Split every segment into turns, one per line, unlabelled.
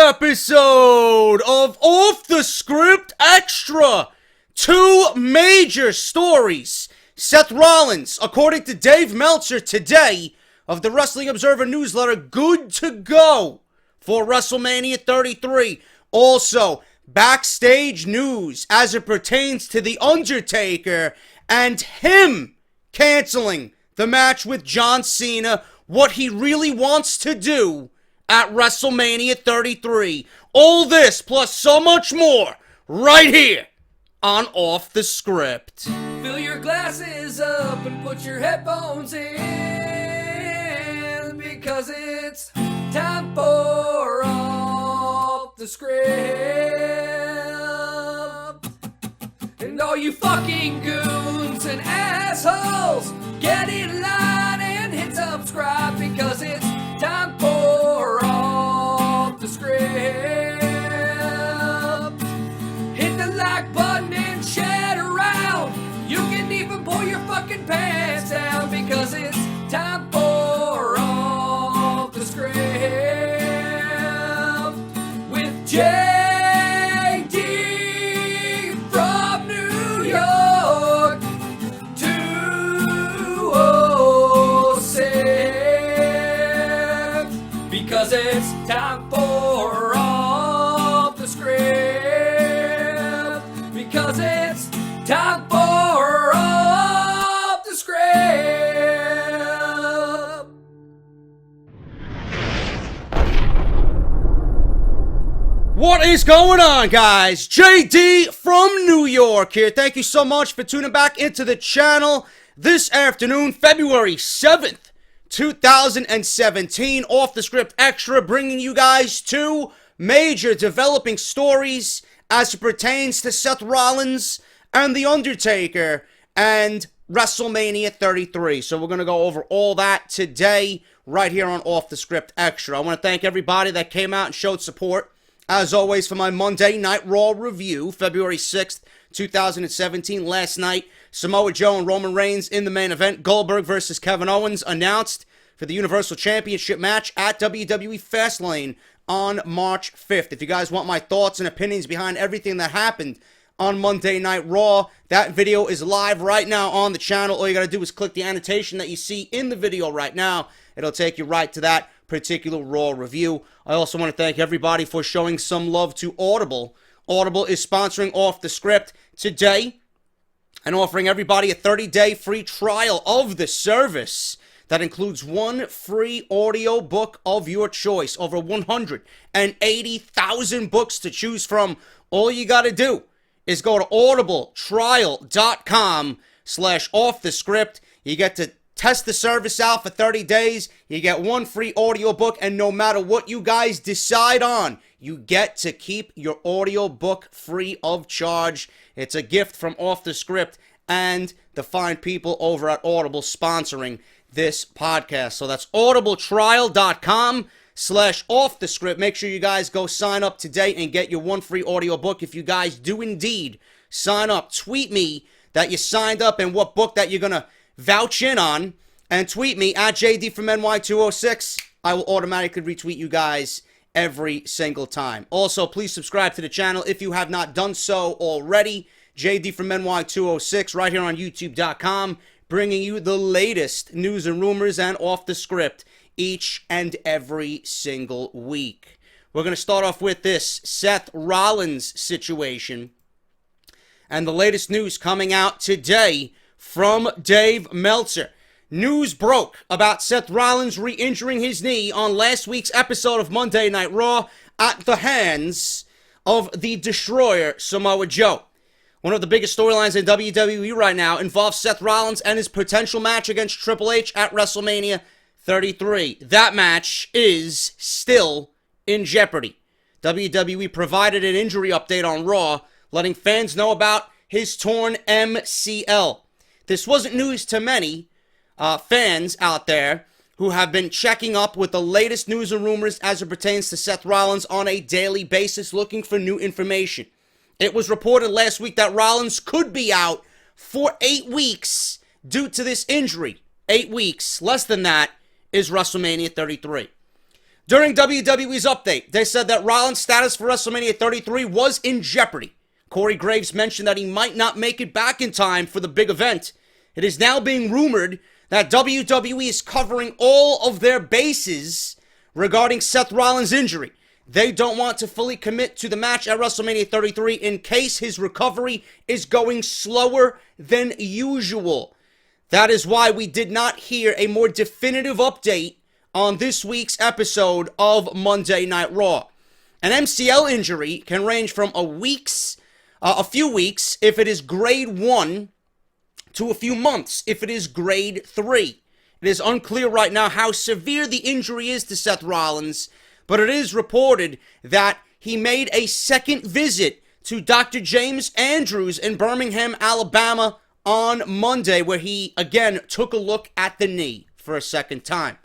episode of Off the Script Extra. Two major stories. Seth Rollins, according to Dave Meltzer today of the Wrestling Observer newsletter, good to go for Wrestlemania 33. Also, backstage news as it pertains to The Undertaker and him canceling the match with John Cena, what he really wants to do at WrestleMania 33. All this plus so much more right here on Off the Script.
Fill your glasses up and put your headphones in, because it's time for Off the Script. And all you fucking goons and assholes, get in line and hit subscribe, because it's time for Off the Script. Hit the like button and share it around. You can even pull your fucking pants down, because it's time for Off the Script with JD from New York 206, because it's time for Off the Script, because it's time for Off the Script.
What is going on, guys? JD from New York here. Thank you so much for tuning back into the channel this afternoon, February 7th, 2017. Off the Script Extra, bringing you guys two major developing stories as it pertains to Seth Rollins and The Undertaker and WrestleMania 33. So we're going to go over all that today right here on Off the Script Extra. I want to thank everybody that came out and showed support, as always, for my Monday Night Raw review, February 6th, 2017. Last night, Samoa Joe and Roman Reigns in the main event. Goldberg versus Kevin Owens announced for the Universal Championship match at WWE Fastlane on March 5th. If you guys want my thoughts and opinions behind everything that happened on Monday Night Raw, that video is live right now on the channel. All you gotta do is click the annotation that you see in the video right now. It'll take you right to that particular Raw review. I also want to thank everybody for showing some love to Audible. Audible is sponsoring Off the Script today and offering everybody a 30-day free trial of the service that includes one free audio book of your choice. Over 180,000 books to choose from. All you got to do is go to audibletrial.com/offthescript. You get to test the service out for 30 days. You get one free audiobook, and no matter what you guys decide on, you get to keep your audiobook free of charge. It's a gift from Off the Script and the fine people over at Audible sponsoring this podcast. So that's audibletrial.com/offthescript. Make sure you guys go sign up today and get your one free audiobook. If you guys do indeed sign up, tweet me that you signed up and what book that you're going to vouch in on, and tweet me at JD from NY206. I will automatically retweet you guys every single time. Also, please subscribe to the channel if you have not done so already. JD from NY206 right here on YouTube.com, bringing you the latest news and rumors and Off the Script each and every single week. We're going to start off with this Seth Rollins situation and the latest news coming out today from Dave Meltzer. News broke about Seth Rollins re-injuring his knee on last week's episode of Monday Night Raw at the hands of the Destroyer, Samoa Joe. One of the biggest storylines in WWE right now involves Seth Rollins and his potential match against Triple H at WrestleMania 33. That match is still in jeopardy. WWE provided an injury update on Raw, letting fans know about his torn MCL. This wasn't news to many fans out there who have been checking up with the latest news and rumors as it pertains to Seth Rollins on a daily basis, looking for new information. It was reported last week that Rollins could be out for 8 weeks due to this injury. 8 weeks, less than that, is WrestleMania 33. During WWE's update, they said that Rollins' status for WrestleMania 33 was in jeopardy. Corey Graves mentioned that he might not make it back in time for the big event. It is now being rumored that WWE is covering all of their bases regarding Seth Rollins' injury. They don't want to fully commit to the match at WrestleMania 33 in case his recovery is going slower than usual. That is why we did not hear a more definitive update on this week's episode of Monday Night Raw. An MCL injury can range from a few weeks if it is grade 1 to a few months if it is grade 3. It is unclear right now how severe the injury is to Seth Rollins, but it is reported that he made a second visit to Dr. James Andrews in Birmingham, Alabama on Monday, where he again took a look at the knee for a second time.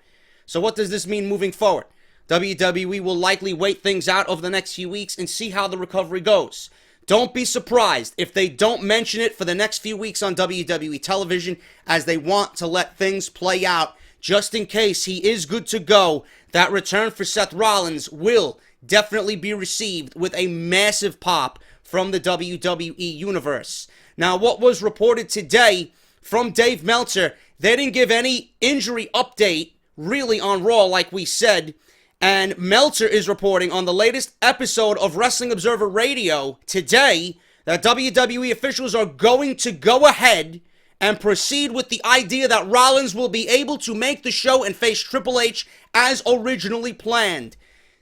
So what does this mean moving forward? WWE will likely wait things out over the next few weeks and see how the recovery goes. Don't be surprised if they don't mention it for the next few weeks on WWE television, as they want to let things play out just in case he is good to go. That return for Seth Rollins will definitely be received with a massive pop from the WWE universe. Now, what was reported today from Dave Meltzer, they didn't give any injury update really on Raw like we said, and Meltzer is reporting on the latest episode of Wrestling Observer Radio today that WWE officials are going to go ahead and proceed with the idea that Rollins will be able to make the show and face Triple H as originally planned.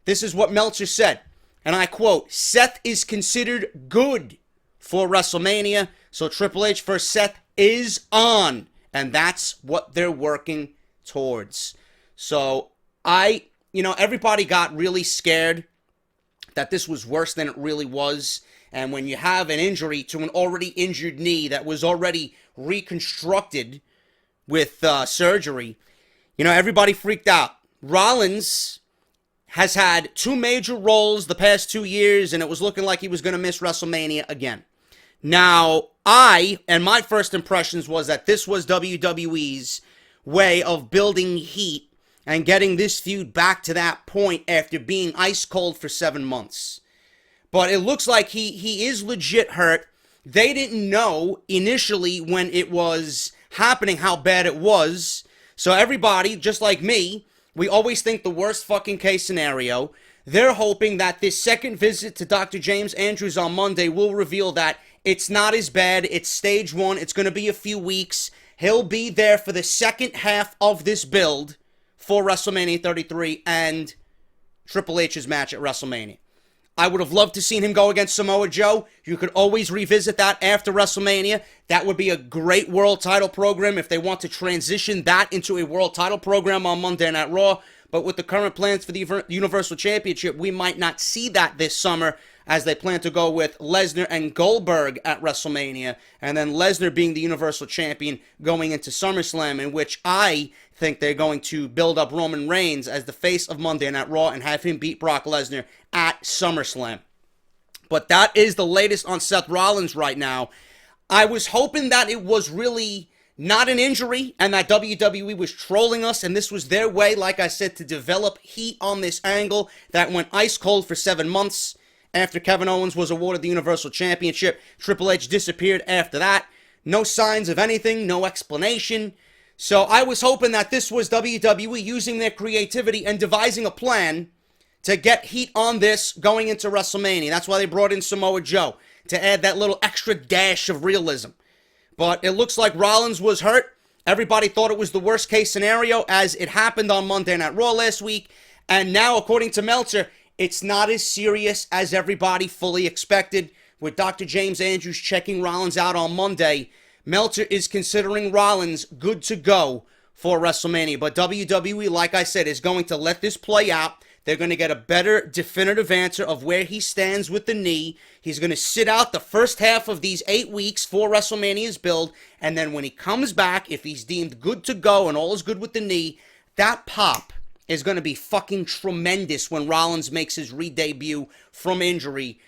This is what Meltzer said, and I quote, "Seth is considered good for WrestleMania, so Triple H for Seth is on, and that's what they're working towards." So everybody got really scared that this was worse than it really was. And when you have an injury to an already injured knee that was already reconstructed with surgery, everybody freaked out. Rollins has had 2 major roles the past 2 years, and it was looking like he was going to miss WrestleMania again. Now, my first impressions was that this was WWE's way of building heat and getting this feud back to that point after being ice cold for 7 months. But it looks like he is legit hurt. They didn't know initially when it was happening how bad it was. So everybody, just like me, we always think the worst fucking case scenario. They're hoping that this second visit to Dr. James Andrews on Monday will reveal that it's not as bad. It's stage 1. It's going to be a few weeks. He'll be there for the second half of this build for WrestleMania 33 and Triple H's match at WrestleMania. I would have loved to seen him go against Samoa Joe. You could always revisit that after WrestleMania. That would be a great world title program if they want to transition that into a world title program on Monday Night Raw. But with the current plans for the Universal Championship, we might not see that this summer, as they plan to go with Lesnar and Goldberg at WrestleMania, and then Lesnar being the Universal Champion going into SummerSlam, in which I think they're going to build up Roman Reigns as the face of Monday Night Raw and have him beat Brock Lesnar at SummerSlam. But that is the latest on Seth Rollins right now. I was hoping that it was really not an injury and that WWE was trolling us, and this was their way, like I said, to develop heat on this angle that went ice cold for 7 months. After Kevin Owens was awarded the Universal Championship, Triple H disappeared after that. No signs of anything, no explanation. So I was hoping that this was WWE using their creativity and devising a plan to get heat on this going into WrestleMania. That's why they brought in Samoa Joe, to add that little extra dash of realism. But it looks like Rollins was hurt. Everybody thought it was the worst case scenario, as it happened on Monday Night Raw last week. And now, according to Meltzer, it's not as serious as everybody fully expected. With Dr. James Andrews checking Rollins out on Monday, Meltzer is considering Rollins good to go for WrestleMania. But WWE, like I said, is going to let this play out. They're going to get a better definitive answer of where he stands with the knee. He's going to sit out the first half of these 8 weeks for WrestleMania's build. And then when he comes back, if he's deemed good to go and all is good with the knee, that pop is going to be fucking tremendous when Rollins makes his re-debut from injury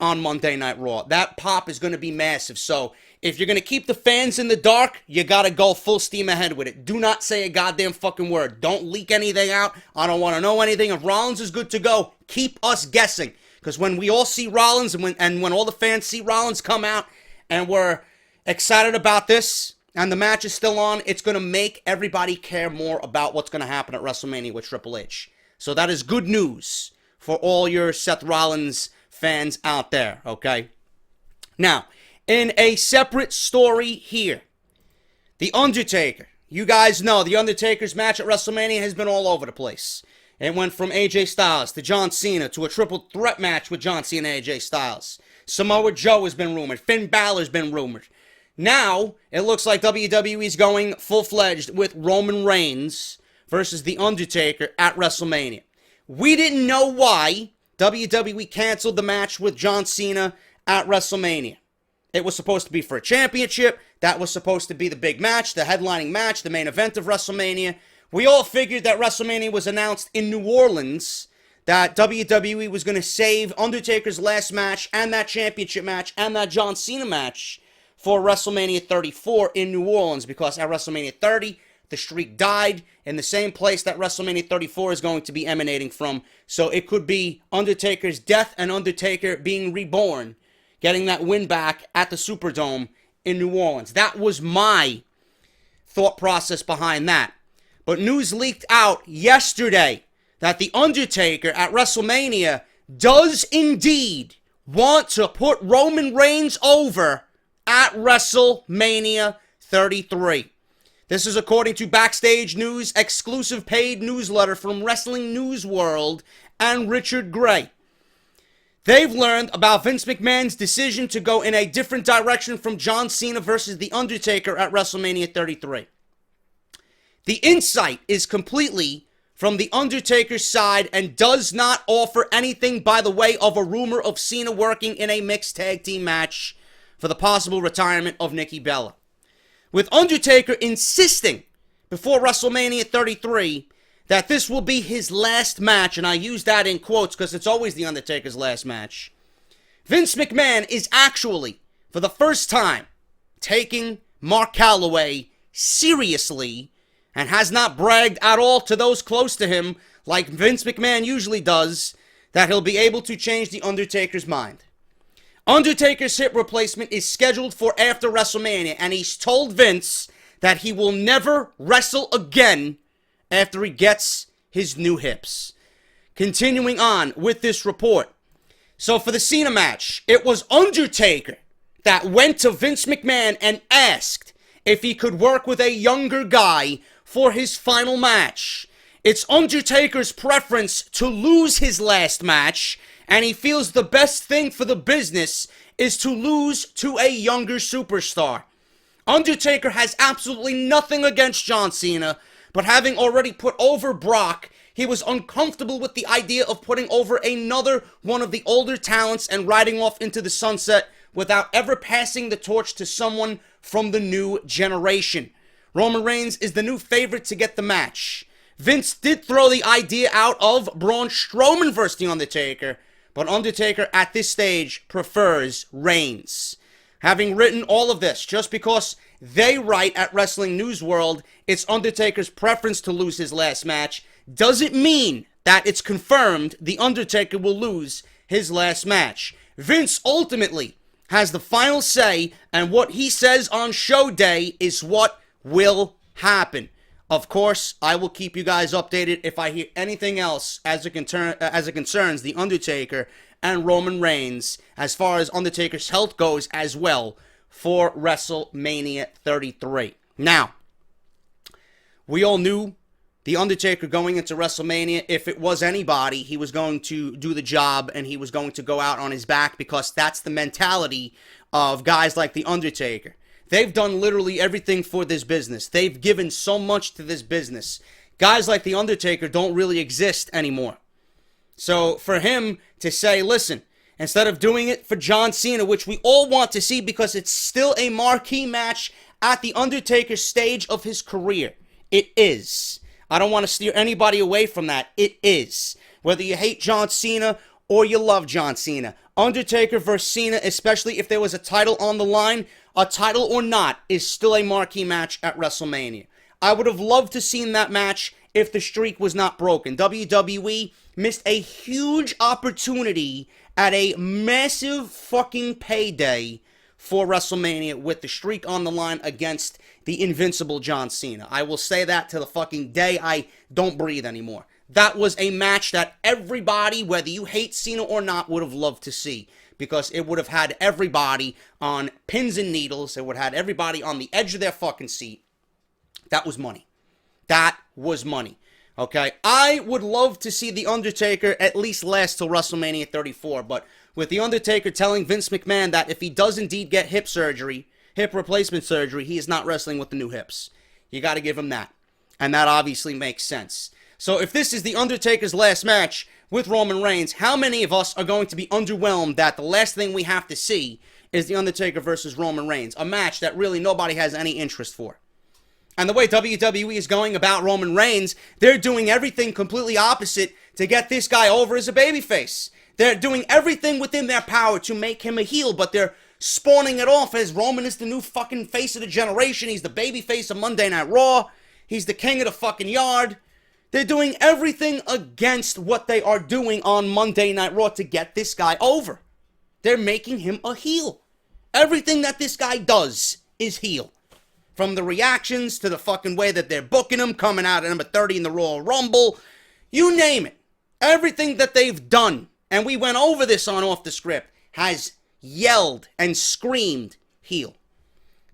on Monday Night Raw. That pop is going to be massive. So if you're going to keep the fans in the dark, you got to go full steam ahead with it. Do not say a goddamn fucking word. Don't leak anything out. I don't want to know anything. If Rollins is good to go, keep us guessing. Because when we all see Rollins and when all the fans see Rollins come out and we're excited about this and the match is still on, it's going to make everybody care more about what's going to happen at WrestleMania with Triple H. So that is good news for all your Seth Rollins fans out there, okay? Now, in a separate story here, The Undertaker. You guys know The Undertaker's match at WrestleMania has been all over the place. It went from AJ Styles to John Cena to a triple threat match with John Cena and AJ Styles. Samoa Joe has been rumored. Finn Balor's been rumored. Now, it looks like WWE's going full-fledged with Roman Reigns versus The Undertaker at WrestleMania. We didn't know why WWE canceled the match with John Cena at WrestleMania. It was supposed to be for a championship. That was supposed to be the big match, the headlining match, the main event of WrestleMania. We all figured that WrestleMania was announced in New Orleans, that WWE was going to save Undertaker's last match and that championship match and that John Cena match for WrestleMania 34 in New Orleans, because at WrestleMania 30, the streak died in the same place that WrestleMania 34 is going to be emanating from. So it could be Undertaker's death and Undertaker being reborn, getting that win back at the Superdome in New Orleans. That was my thought process behind that. But news leaked out yesterday that The Undertaker at WrestleMania does indeed want to put Roman Reigns over at WrestleMania 33. This is according to Backstage News, exclusive paid newsletter from Wrestling News World and Richard Gray. They've learned about Vince McMahon's decision to go in a different direction from John Cena versus The Undertaker at WrestleMania 33. The insight is completely from The Undertaker's side and does not offer anything by the way of a rumor of Cena working in a mixed tag team match for the possible retirement of Nikki Bella. With Undertaker insisting before WrestleMania 33 that this will be his last match, and I use that in quotes because it's always The Undertaker's last match, Vince McMahon is actually, for the first time, taking Mark Calloway seriously and has not bragged at all to those close to him, like Vince McMahon usually does, that he'll be able to change The Undertaker's mind. Undertaker's hip replacement is scheduled for after WrestleMania, and he's told Vince that he will never wrestle again after he gets his new hips. Continuing on with this report. So for the Cena match, it was Undertaker that went to Vince McMahon and asked if he could work with a younger guy for his final match. It's Undertaker's preference to lose his last match, and he feels the best thing for the business is to lose to a younger superstar. Undertaker has absolutely nothing against John Cena, but having already put over Brock, he was uncomfortable with the idea of putting over another one of the older talents and riding off into the sunset without ever passing the torch to someone from the new generation. Roman Reigns is the new favorite to get the match. Vince did throw the idea out of Braun Strowman versus The Undertaker, but Undertaker at this stage prefers Reigns. Having written all of this, just because they write at Wrestling News World it's Undertaker's preference to lose his last match, doesn't mean that it's confirmed The Undertaker will lose his last match. Vince ultimately has the final say, and what he says on show day is what will happen. Of course, I will keep you guys updated if I hear anything else as it concerns The Undertaker and Roman Reigns, as far as Undertaker's health goes as well, for WrestleMania 33. Now, we all knew The Undertaker going into WrestleMania, if it was anybody, he was going to do the job and he was going to go out on his back, because that's the mentality of guys like The Undertaker. They've done literally everything for this business. They've given so much to this business. Guys like The Undertaker don't really exist anymore. So for him to say, listen, instead of doing it for John Cena, which we all want to see because it's still a marquee match at The Undertaker's stage of his career. It is. I don't want to steer anybody away from that. It is. Whether you hate John Cena or you love John Cena. Undertaker versus Cena, especially if there was a title on the line, a title or not, is still a marquee match at WrestleMania. I would have loved to seen that match if the streak was not broken. WWE missed a huge opportunity at a massive fucking payday for WrestleMania with the streak on the line against the invincible John Cena. I will say that to the fucking day I don't breathe anymore. That was a match that everybody, whether you hate Cena or not, would have loved to see. Because it would have had everybody on pins and needles. It would have had everybody on the edge of their fucking seat. That was money. That was money. Okay? I would love to see The Undertaker at least last till WrestleMania 34. But with The Undertaker telling Vince McMahon that if he does indeed get hip surgery, hip replacement surgery, he is not wrestling with the new hips. You got to give him that. And that obviously makes sense. So if this is The Undertaker's last match with Roman Reigns, how many of us are going to be underwhelmed that the last thing we have to see is The Undertaker versus Roman Reigns, a match that really nobody has any interest for? And the way WWE is going about Roman Reigns, they're doing everything completely opposite to get this guy over as a babyface. They're doing everything within their power to make him a heel, but they're spawning it off as Roman is the new fucking face of the generation. He's the babyface of Monday Night Raw. He's the king of the fucking yard. They're doing everything against what they are doing on Monday Night Raw to get this guy over. They're making him a heel. Everything that this guy does is heel. From the reactions to the fucking way that they're booking him, coming out at number 30 in the Royal Rumble. You name it. Everything that they've done, and we went over this on Off the Script, has yelled and screamed heel.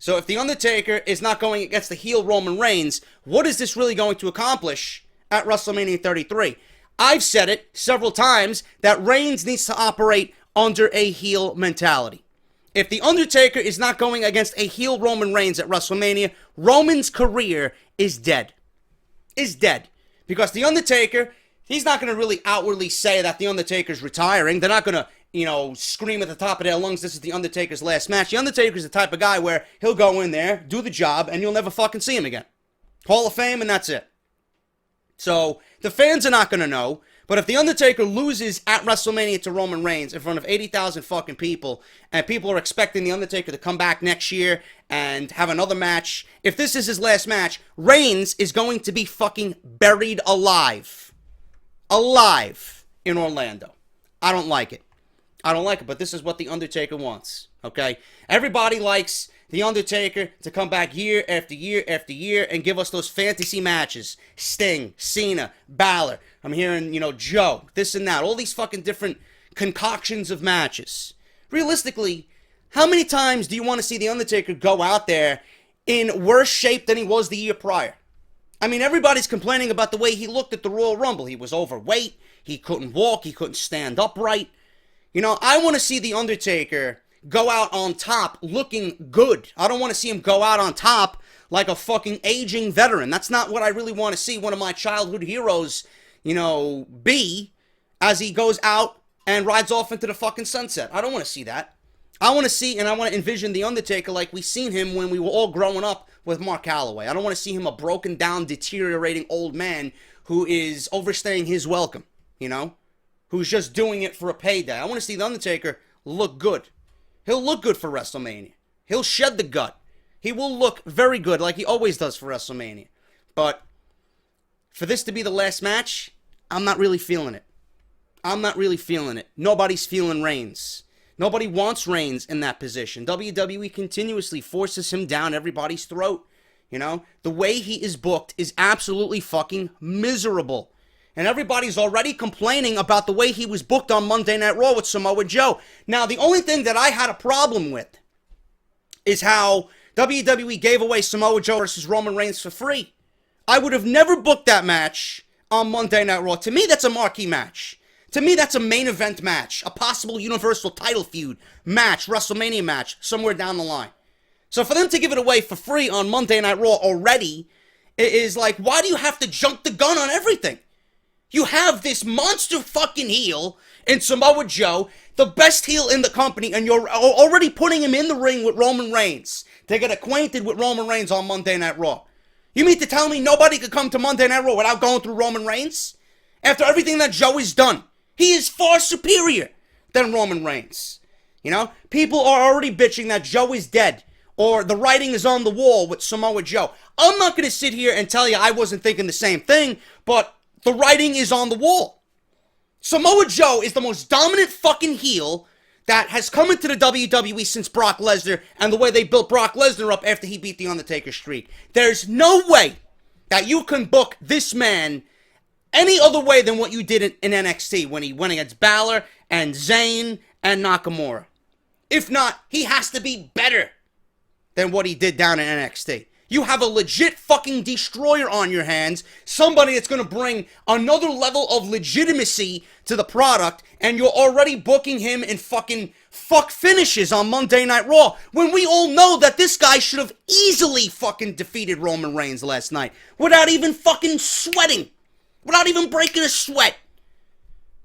So if The Undertaker is not going against the heel Roman Reigns, what is this really going to accomplish at WrestleMania 33? I've said it several times that Reigns needs to operate under a heel mentality. If The Undertaker is not going against a heel Roman Reigns at WrestleMania, Roman's career is dead. Is dead. Because The Undertaker, he's not going to really outwardly say that The Undertaker's retiring. They're not going to, scream at the top of their lungs, this is The Undertaker's last match. The Undertaker's the type of guy where he'll go in there, do the job, and you'll never fucking see him again. Hall of Fame, and that's it. So, the fans are not going to know, but if The Undertaker loses at WrestleMania to Roman Reigns in front of 80,000 fucking people, and people are expecting The Undertaker to come back next year and have another match, if this is his last match, Reigns is going to be fucking buried alive. Alive in Orlando. I don't like it. I don't like it, but this is what The Undertaker wants, okay? Everybody likes The Undertaker to come back year after year after year and give us those fantasy matches. Sting, Cena, Balor. I'm hearing, Joe, this and that. All these fucking different concoctions of matches. Realistically, how many times do you want to see The Undertaker go out there in worse shape than he was the year prior? I mean, everybody's complaining about the way he looked at the Royal Rumble. He was overweight. He couldn't walk. He couldn't stand upright. I want to see The Undertaker go out on top looking good. I don't want to see him go out on top like a fucking aging veteran. That's not what I really want to see one of my childhood heroes, be as he goes out and rides off into the fucking sunset. I don't want to see that. I want to see and I want to envision The Undertaker like we seen him when we were all growing up with Mark Calloway. I don't want to see him a broken down, deteriorating old man who is overstaying his welcome, who's just doing it for a payday. I want to see The Undertaker look good. He'll look good for WrestleMania. He'll shed the gut. He will look very good like he always does for WrestleMania. But for this to be the last match, I'm not really feeling it. I'm not really feeling it. Nobody's feeling Reigns. Nobody wants Reigns in that position. WWE continuously forces him down everybody's throat. The way he is booked is absolutely fucking miserable. And everybody's already complaining about the way he was booked on Monday Night Raw with Samoa Joe. Now, the only thing that I had a problem with is how WWE gave away Samoa Joe versus Roman Reigns for free. I would have never booked that match on Monday Night Raw. To me, that's a marquee match. To me, that's a main event match. A possible Universal title feud match, WrestleMania match, somewhere down the line. So for them to give it away for free on Monday Night Raw already is like, why do you have to jump the gun on everything? You have this monster fucking heel in Samoa Joe, the best heel in the company, and you're already putting him in the ring with Roman Reigns to get acquainted with Roman Reigns on Monday Night Raw. You mean to tell me nobody could come to Monday Night Raw without going through Roman Reigns? After everything that Joe has done, he is far superior than Roman Reigns. People are already bitching that Joe is dead. or the writing is on the wall with Samoa Joe. I'm not going to sit here and tell you I wasn't thinking the same thing, but the writing is on the wall. Samoa Joe is the most dominant fucking heel that has come into the WWE since Brock Lesnar and the way they built Brock Lesnar up after he beat The Undertaker streak. There's no way that you can book this man any other way than what you did in NXT when he went against Balor and Zayn and Nakamura. If not, he has to be better than what he did down in NXT. You have a legit fucking destroyer on your hands, somebody that's going to bring another level of legitimacy to the product, and you're already booking him in fucking fuck finishes on Monday Night Raw, when we all know that this guy should have easily fucking defeated Roman Reigns last night, without even fucking sweating, without even breaking a sweat.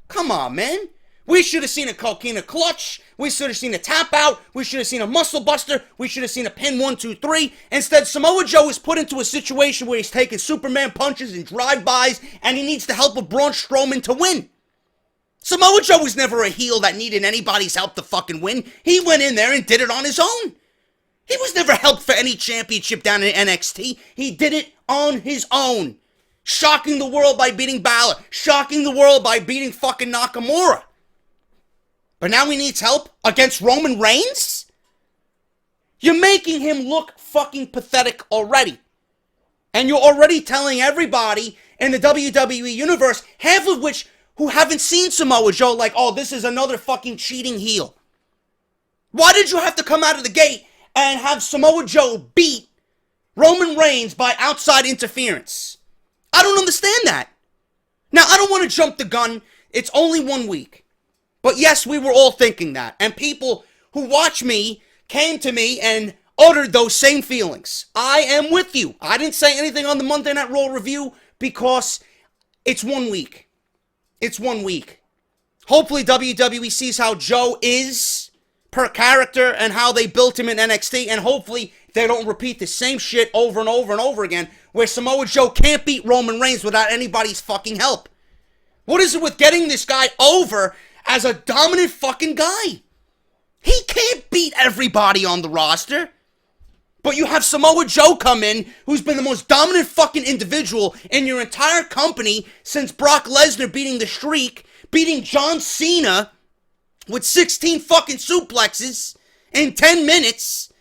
Come on, man. We should have seen a coquina clutch. We should have seen a tap out. We should have seen a muscle buster. We should have seen a pin 1, 2, 3. Instead, Samoa Joe is put into a situation where he's taking Superman punches and drive-bys, and he needs the help of Braun Strowman to win. Samoa Joe was never a heel that needed anybody's help to fucking win. He went in there and did it on his own. He was never helped for any championship down in NXT. He did it on his own. Shocking the world by beating Balor. Shocking the world by beating fucking Nakamura. But now he needs help against Roman Reigns? You're making him look fucking pathetic already. And you're already telling everybody in the WWE universe, half of which who haven't seen Samoa Joe, like, oh, this is another fucking cheating heel. Why did you have to come out of the gate and have Samoa Joe beat Roman Reigns by outside interference? I don't understand that. Now, I don't want to jump the gun. It's only 1 week. But yes, we were all thinking that. And people who watch me came to me and uttered those same feelings. I am with you. I didn't say anything on the Monday Night Raw review because it's 1 week. It's 1 week. Hopefully WWE sees how Joe is per character and how they built him in NXT. And hopefully they don't repeat the same shit over and over and over again where Samoa Joe can't beat Roman Reigns without anybody's fucking help. What is it with getting this guy over as a dominant fucking guy? He can't beat everybody on the roster. But you have Samoa Joe come in, who's been the most dominant fucking individual in your entire company since Brock Lesnar beating the streak, beating John Cena with 16 fucking suplexes in 10 minutes.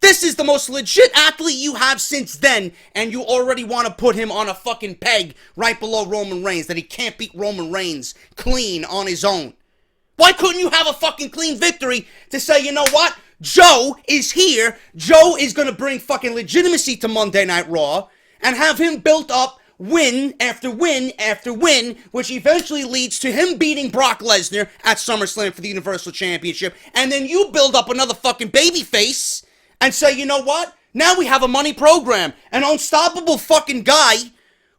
This is the most legit athlete you have since then, and you already want to put him on a fucking peg right below Roman Reigns, that he can't beat Roman Reigns clean on his own. Why couldn't you have a fucking clean victory to say, you know what? Joe is here. Joe is going to bring fucking legitimacy to Monday Night Raw and have him built up win after win after win, which eventually leads to him beating Brock Lesnar at SummerSlam for the Universal Championship. And then you build up another fucking babyface and say, you know what? Now we have a money program. An unstoppable fucking guy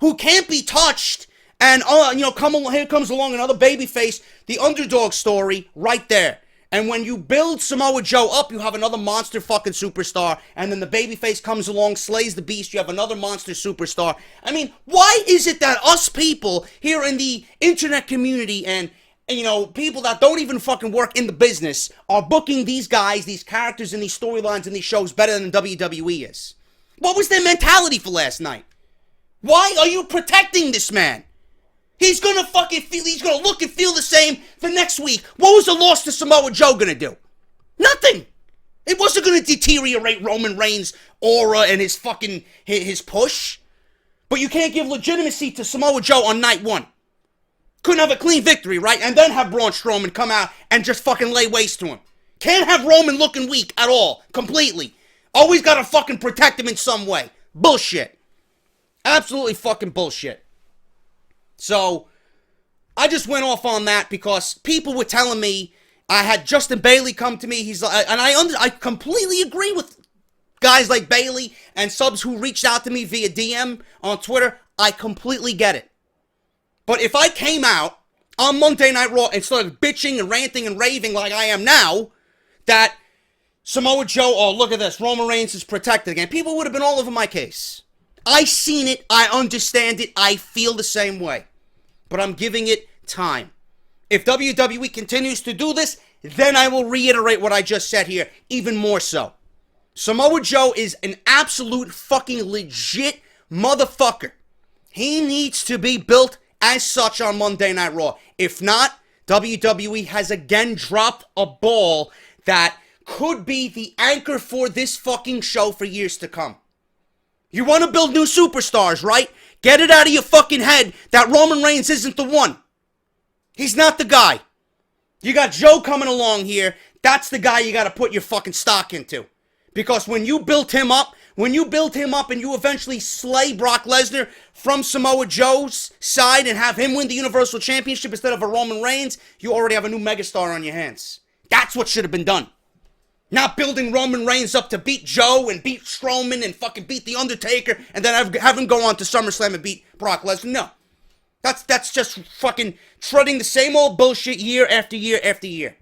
who can't be touched. And, here comes along another babyface, the underdog story right there. And when you build Samoa Joe up, you have another monster fucking superstar. And then the babyface comes along, slays the beast, you have another monster superstar. I mean, why is it that us people here in the internet community and people that don't even fucking work in the business are booking these guys, these characters, and these storylines and these shows better than WWE is? What was their mentality for last night? Why are you protecting this man? He's gonna he's gonna look and feel the same for next week. What was the loss to Samoa Joe gonna do? Nothing. It wasn't gonna deteriorate Roman Reigns' aura and his push. But you can't give legitimacy to Samoa Joe on night one. Couldn't have a clean victory, right? And then have Braun Strowman come out and just fucking lay waste to him. Can't have Roman looking weak at all, completely. Always gotta fucking protect him in some way. Bullshit. Absolutely fucking bullshit. So, I just went off on that because people were telling me, I had Justin Bailey come to me, and I completely agree with guys like Bailey and subs who reached out to me via DM on Twitter. I completely get it. But if I came out on Monday Night Raw and started bitching and ranting and raving like I am now, that Samoa Joe, oh look at this, Roman Reigns is protected again, people would have been all over my case. I seen it, I understand it, I feel the same way. But I'm giving it time. If WWE continues to do this, then I will reiterate what I just said here, even more so. Samoa Joe is an absolute fucking legit motherfucker. He needs to be built as such on Monday Night Raw. If not, WWE has again dropped a ball that could be the anchor for this fucking show for years to come. You want to build new superstars, right? Get it out of your fucking head that Roman Reigns isn't the one. He's not the guy. You got Joe coming along here. That's the guy you got to put your fucking stock into. Because when you built him up and you eventually slay Brock Lesnar from Samoa Joe's side and have him win the Universal Championship instead of a Roman Reigns, you already have a new megastar on your hands. That's what should have been done. Not building Roman Reigns up to beat Joe and beat Strowman and fucking beat The Undertaker and then have him go on to SummerSlam and beat Brock Lesnar. No. That's just fucking treading the same old bullshit year after year after year.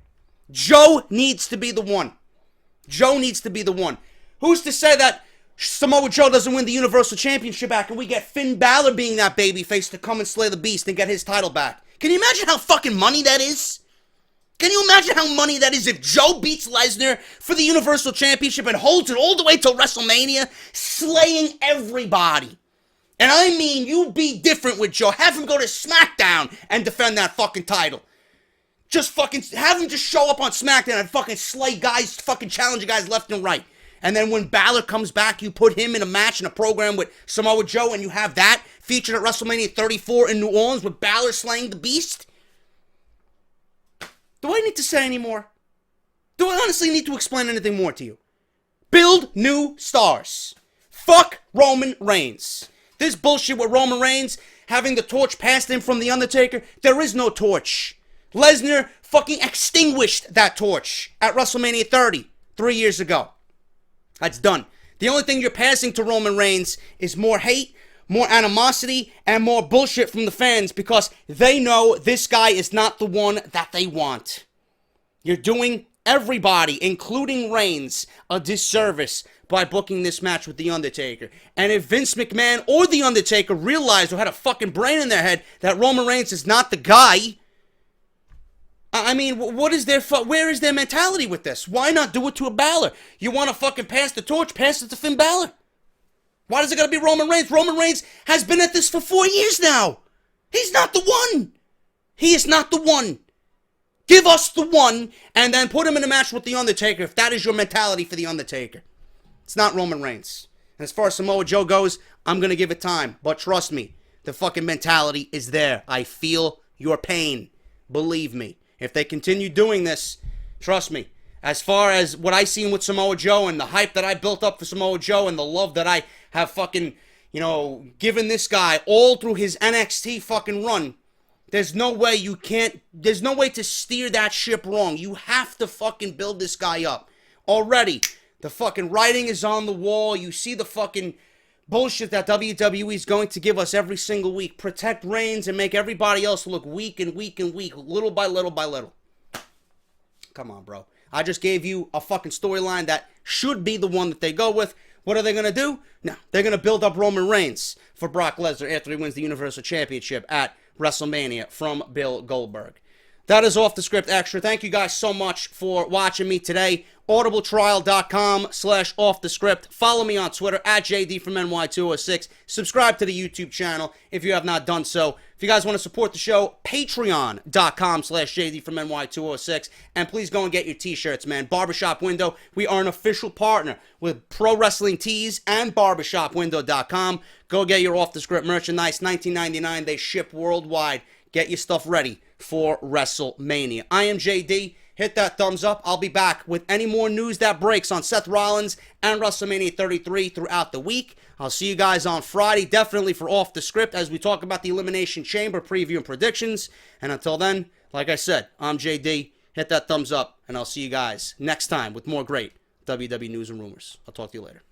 Joe needs to be the one. Joe needs to be the one. Who's to say that Samoa Joe doesn't win the Universal Championship back and we get Finn Balor being that babyface to come and slay the beast and get his title back? Can you imagine how fucking money that is? Can you imagine how money that is if Joe beats Lesnar for the Universal Championship and holds it all the way till WrestleMania, slaying everybody? And I mean, you be different with Joe. Have him go to SmackDown and defend that fucking title. Just fucking have him just show up on SmackDown and fucking slay guys, fucking challenge guys left and right. And then when Balor comes back, you put him in a match in a program with Samoa Joe and you have that featured at WrestleMania 34 in New Orleans with Balor slaying the beast. Do I need to say any more? Do I honestly need to explain anything more to you? Build new stars. Fuck Roman Reigns. This bullshit with Roman Reigns having the torch passed him from The Undertaker, there is no torch. Lesnar fucking extinguished that torch at WrestleMania 30, 3 years ago. That's done. The only thing you're passing to Roman Reigns is more hate, more animosity, and more bullshit from the fans because they know this guy is not the one that they want. You're doing everybody, including Reigns, a disservice by booking this match with The Undertaker. And if Vince McMahon or The Undertaker realized or had a fucking brain in their head that Roman Reigns is not the guy, I mean, where is their mentality with this? Why not do it to a Balor? You want to fucking pass the torch, pass it to Finn Balor. Why does it gotta be Roman Reigns? Roman Reigns has been at this for 4 years now. He's not the one. He is not the one. Give us the one, and then put him in a match with The Undertaker if that is your mentality for The Undertaker. It's not Roman Reigns. And as far as Samoa Joe goes, I'm gonna give it time. But trust me, the fucking mentality is there. I feel your pain. Believe me. If they continue doing this, trust me, as far as what I seen with Samoa Joe and the hype that I built up for Samoa Joe and the love that I have fucking, given this guy all through his NXT fucking run, there's no way there's no way to steer that ship wrong. You have to fucking build this guy up. Already, the fucking writing is on the wall. You see the fucking bullshit that WWE is going to give us every single week. Protect Reigns and make everybody else look weak and weak and weak, little by little by little. Come on, bro. I just gave you a fucking storyline that should be the one that they go with. What are they going to do? No, they're going to build up Roman Reigns for Brock Lesnar after he wins the Universal Championship at WrestleMania from Bill Goldberg. That is Off the Script Extra. Thank you guys so much for watching me today. audibletrial.com/offthescript. Follow me on Twitter at JD from NY206. Subscribe to the YouTube channel if you have not done so. If you guys want to support the show, patreon.com/JD from NY206. And please go and get your t-shirts, man. Barbershop Window. We are an official partner with Pro Wrestling Tees and barbershopwindow.com. Go get your Off the Script merchandise. $19.99. They ship worldwide. Get your stuff ready for WrestleMania. I am JD. Hit that thumbs up. I'll be back with any more news that breaks on Seth Rollins and WrestleMania 33 throughout the week. I'll see you guys on Friday, definitely for Off the Script, as we talk about the Elimination Chamber preview and predictions. And until then, like I said, I'm JD. Hit that thumbs up, and I'll see you guys next time with more great WWE news and rumors. I'll talk to you later.